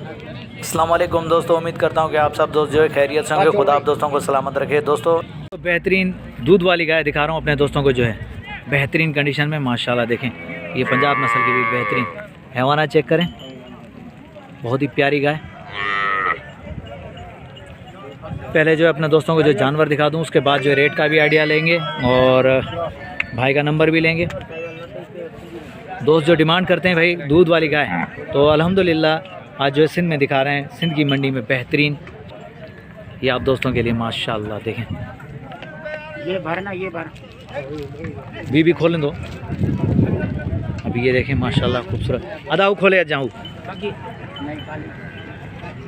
अस्सलाम वालेकुम दोस्तों, उम्मीद करता हूँ कि आप सब दोस्त जो है खैरियत से होंगे। खुदा आप दोस्तों को सलामत रखे। दोस्तों बेहतरीन दूध वाली गाय दिखा रहा हूँ अपने दोस्तों को, जो है बेहतरीन कंडीशन में माशाल्लाह। देखें ये पंजाब नस्ल की भी बेहतरीन हैवाना चेक करें, बहुत ही प्यारी गाय। पहले जो है अपने दोस्तों को जो जानवर दिखा दूँ, उसके बाद जो है रेट का भी आइडिया लेंगे और भाई का नंबर भी लेंगे। दोस्त जो डिमांड करते हैं भाई दूध वाली गाय, तो अल्हम्दुलिल्लाह आज जो है सिंध में दिखा रहे हैं, सिंध की मंडी में बेहतरीन। ये आप दोस्तों के लिए माशाल्लाह देखें। ये भरना, ये भर बीबी खोलें दो अभी। ये देखें माशाल्लाह खूबसूरत। अदाऊ खोले जाऊँ।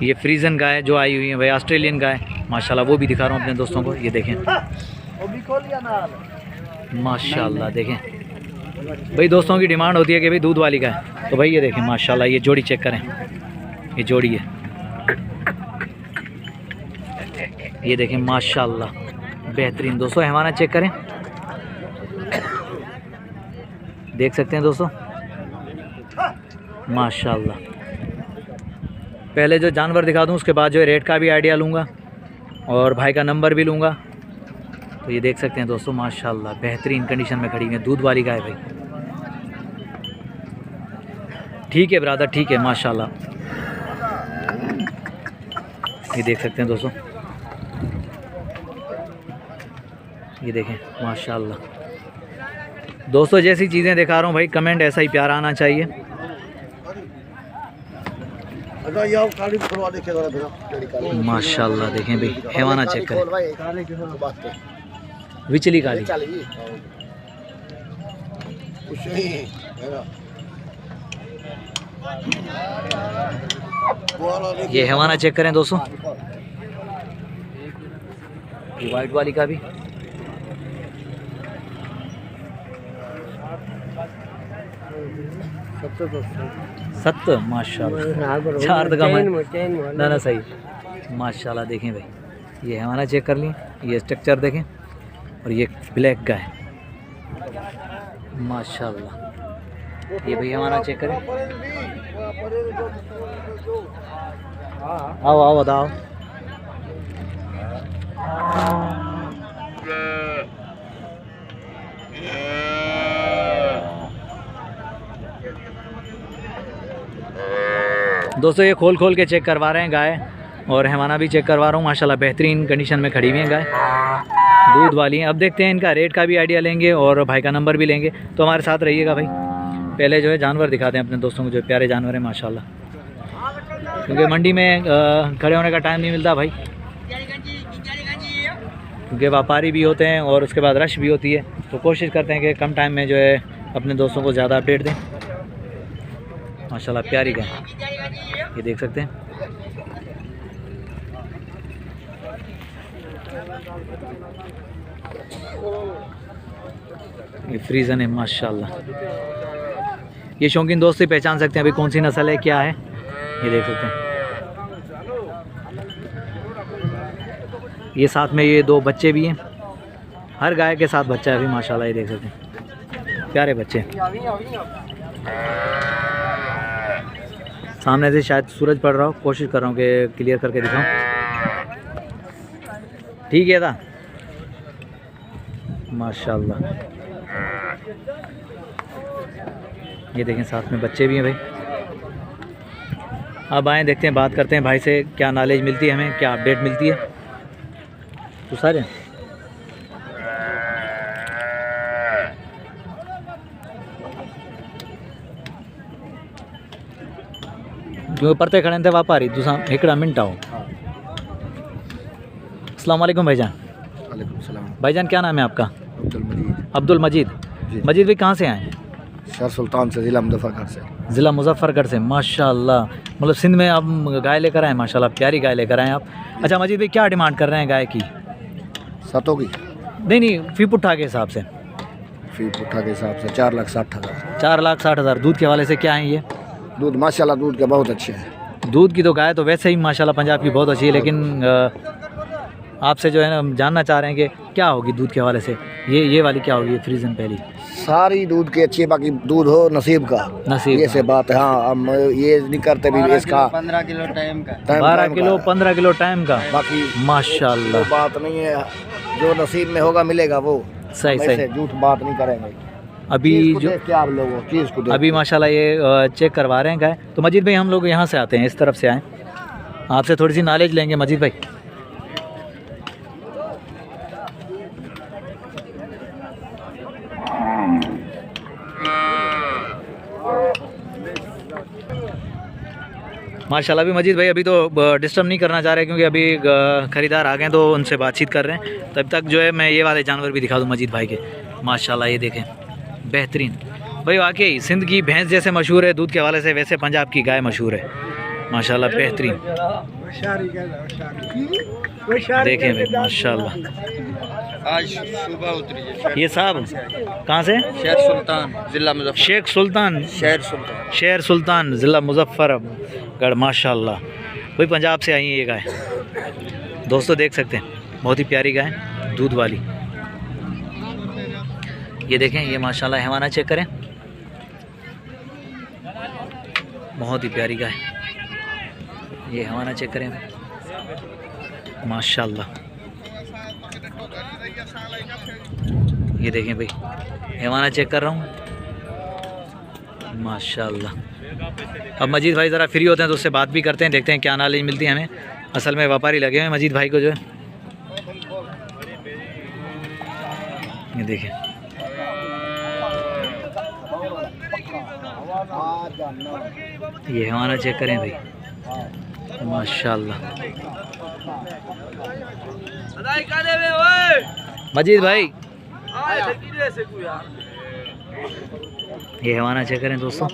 ये फ्रीजन गाय जो आई हुई है भाई, ऑस्ट्रेलियन गाय माशाल्लाह, वो भी दिखा रहा हूँ अपने दोस्तों को। ये देखें माशाल्लाह देखें भाई, दोस्तों की डिमांड होती है कि भाई दूध वाली गाय, तो भाई ये देखें माशाल्लाह। ये जोड़ी चेक करें, ये जोड़ी है, ये देखें माशाल्लाह बेहतरीन। दोस्तों हैवाना चेक करें, देख सकते हैं दोस्तों माशाल्लाह। पहले जो जानवर दिखा दूं, उसके बाद जो है रेट का भी आइडिया लूँगा और भाई का नंबर भी लूँगा। तो ये देख सकते हैं दोस्तों माशाल्लाह बेहतरीन कंडीशन में खड़ी है दूध वाली गाय भाई। ठीक है ब्रदर, ठीक है माशाल्लाह। ये देख सकते हैं दोस्तों, ये देखें माशाल्लाह। दोस्तों जैसी चीज़ें दिखा रहा हूँ भाई, कमेंट ऐसा ही प्यार आना चाहिए। माशाल्लाह देखें भाई, हैवाना चेक करें, विचली काली। ये हैवाना चेक करें दोस्तों, ये वाइट वाली का भी। सत्तर माशाल्लाह, चार ना ना सही माशाल्लाह। देखें भाई, ये हैवाना चेक कर लिए, ये स्ट्रक्चर देखें, और ये ब्लैक गाय माशाल्लाह। ये भाई हमारा चेक करें। आओ आओ बताओ। दोस्तों ये खोल खोल के चेक करवा रहे हैं गाय, और हैवाना भी चेक करवा रहा हूँ माशाल्लाह। बेहतरीन कंडीशन में खड़ी हुई हैं गाय, दूध वाली हैं। अब देखते हैं इनका रेट का भी आइडिया लेंगे और भाई का नंबर भी लेंगे, तो हमारे साथ रहिएगा भाई। पहले जो है जानवर दिखाते हैं अपने दोस्तों को, जो प्यारे जानवर हैं माशाल्लाह, क्योंकि मंडी में खड़े होने का टाइम नहीं मिलता भाई, क्योंकि व्यापारी भी होते हैं और उसके बाद रश भी होती है। तो कोशिश करते हैं कि कम टाइम में जो है अपने दोस्तों को ज़्यादा अपडेट दें। माशाल्लाह प्यारी गाय, ये देख सकते हैं। ये फ्रीजन है माशाल्लाह। ये शौकीन दोस्त से पहचान सकते हैं अभी कौन सी नस्ल है, क्या है, ये देख सकते हैं। ये साथ में ये दो बच्चे भी हैं, हर गाय के साथ बच्चा है अभी माशाल्लाह। ये देख सकते हैं प्यारे बच्चे। सामने से शायद सूरज पड़ रहा हो, कोशिश कर रहा हूँ कि क्लियर करके दिखाऊं। ठीक है था माशाल्लाह। ये देखें साथ में बच्चे भी हैं भाई। अब आएँ देखते हैं, बात करते हैं भाई से, क्या नॉलेज मिलती है हमें, क्या अपडेट मिलती है। तो सारे जो परते खड़े थे व्यापारी दूसरा एकड़ा मिनट आओ। अस्सलाम वालेकुम भाईजान। वालेकुम सलाम। भाईजान क्या नाम है आपका? अब्दुल मजीद। अब्दुल मजीद। मजीद भाई कहाँ से आए? शहर सुल्तान से, ज़िला मुजफ्फरगढ़ से। ज़िला मुजफ्फरगढ़ से माशाल्लाह। मतलब सिंध में आप गाय लेकर आए माशाल्लाह, प्यारी गाय लेकर आए आप। अच्छा मजीद भाई क्या डिमांड कर रहे हैं गाय की? सातों की? नहीं फी पुट्ठा के हिसाब से। फी पुट्ठा के हिसाब से 4,60,000। 4,60,000। दूध के हवाले से क्या है ये? दूध माशाल्लाह दूध के बहुत अच्छे हैं। दूध की तो गाय तो वैसे ही माशाल्लाह पंजाब की बहुत अच्छी है, लेकिन आपसे जो है ना हम जानना चाह रहे हैं कि क्या होगी दूध के हवाले से, ये वाली क्या होगी, फ्रीजन पहली? सारी दूध की अच्छी है, बाकी दूध हो नसीब का, नसीब ये का। से बात है। हाँ, हम ये नहीं करते भी इसका 15 किलो टाइम का। 12 किलो 15 किलो टाइम का, बाकी माशाल्लाह। वो बात नहीं है, जो नसीब में होगा मिलेगा वो। सही हम सही। ऐसे झूठ बात नहीं करेंगे। अभी चीज़ को जो देख के आप लोगों चीज़ को देख अभी के। माशाल्लाह ये चेक करवा रहे हैं गाय। तो मजीद भाई हम लोग यहाँ से आते हैं, इस तरफ से आए, आपसे थोड़ी सी नॉलेज लेंगे मजीद भाई। माशाल्लाह। अभी मजीद भाई अभी तो डिस्टर्ब नहीं करना चाह रहे क्योंकि अभी ख़रीदार आ गए हैं तो उनसे बातचीत कर रहे हैं। तब तक जो है मैं ये वाले जानवर भी दिखा दूँ मजीद भाई के। माशाल्लाह ये देखें, बेहतरीन भाई। वाकई सिंध की भैंस जैसे मशहूर है दूध के हवाले से, वैसे पंजाब की गाय मशहूर है माशाल्लाह, बेहतरीन। देखें भाई माशाल्लाह। आज सुबह उतरी है। ये साहब कहाँ से? शेर सुल्तान जिला मुजफ्फर। शेख सुल्तान, शेर सुल्तान ज़िला मुजफ्फरगढ़। माशाल्लाह वही पंजाब से आई है ये गाय। दोस्तों देख सकते हैं, बहुत ही प्यारी गाय, दूध वाली। ये देखें, ये माशाल्लाह हैवाना चेक करें, बहुत ही प्यारी गाय। ये हैवाना चेक करें माशाल्लाह। ये देखें भाई, हैवाना चेक कर रहा हूँ माशाल्लाह। अब मजीद भाई ज़रा फ्री होते हैं तो उससे बात भी करते हैं, देखते हैं क्या नॉलेज मिलती है हमें। असल में व्यापारी लगे हुए हैं मजीद भाई को जो है। ये देखें, ये हमारा चेक करें भाई माशाल्लाह। मजीद भाई ये हमारा चेक करें दोस्तों।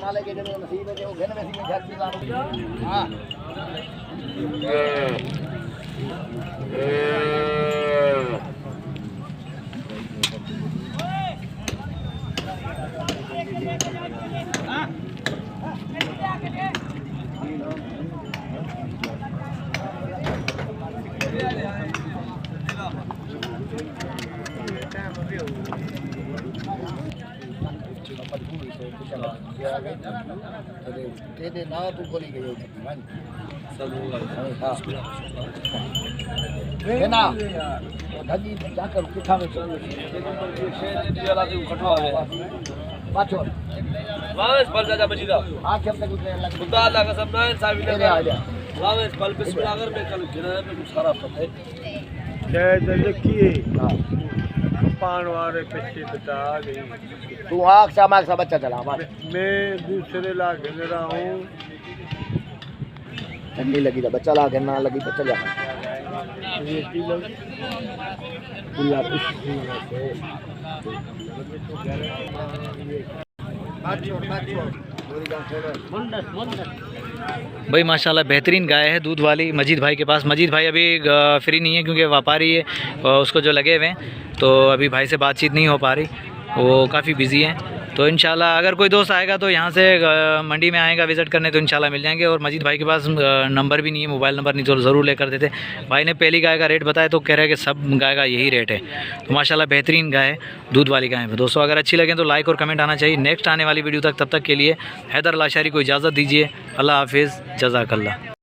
तू आँख से हमारे साथ बच्चा चला मैं दूसरे लागे रहा हूँ। ठंडी लगी था बच्चा ला के ना लगी बच्चा जा भाई माशाल्लाह बेहतरीन गाय है दूध वाली मजीद भाई के पास। मजीद भाई अभी फ्री नहीं है क्योंकि व्यापारी है, उसको जो लगे हुए हैं तो अभी भाई से बातचीत नहीं हो पा रही, वो काफ़ी बिजी हैं। तो इंशाल्लाह अगर कोई दोस्त आएगा तो यहाँ से मंडी में आएगा विज़िट करने तो इंशाल्लाह मिल जाएंगे। और मजीद भाई के पास नंबर भी नहीं है, मोबाइल नंबर नहीं, तो ज़रूर लेकर देते। भाई ने पहली गाय का रेट बताया तो कह रहे हैं कि सब गाय का यही रेट है। तो माशाल्लाह बेहतरीन गाय है, दूध वाली गाय है। दोस्तों अगर अच्छी लगे तो लाइक और कमेंट आना चाहिए। नेक्स्ट आने वाली वीडियो तक, तब तक के लिए हैदर लाशारी को इजाज़त दीजिए। अल्लाह हाफिज़, जज़ाकल्लाह।